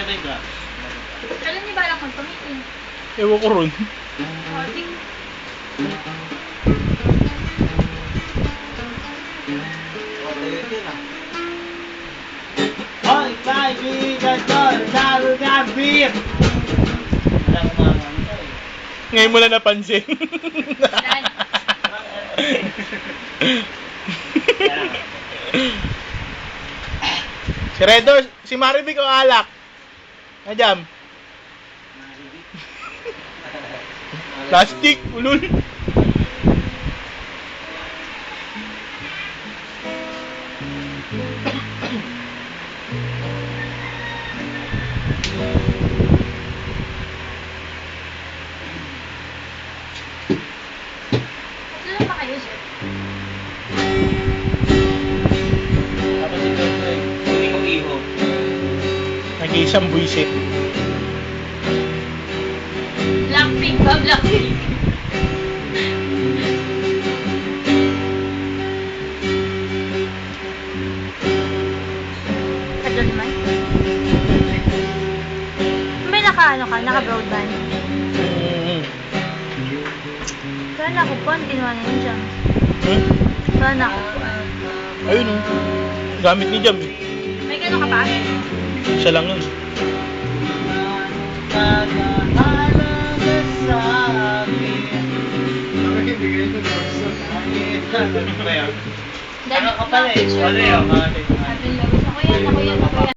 ka. Kailan niyo balak magpamitin? Ewan ko ron. Morning. Hoy, kaibigan ko, sabi nga beef! Alam mo mga ano to eh. Ngayon mo lang napansin. Yan. Si Redor, si Marivic o alak? Najam. Plastic, ulul. Saan ba kayo, sir? Tapos ito eh, huli kong iho. Nag-iisang buisit. Blackpink ba? Blackpink. Kadol naman? May naka-ano ka? Naka-broadband? Saan ako po? Kinuha na yun dyan. Hmm? Saan ako po? Ayun o. Gamit ni Jam eh. May gano'n ka pa? Siya lang yun. Nagkakalaga sa akin. Ano ka pala eh? Ano yun? Atin Lewis. Ako yan, ako yan, ako yan.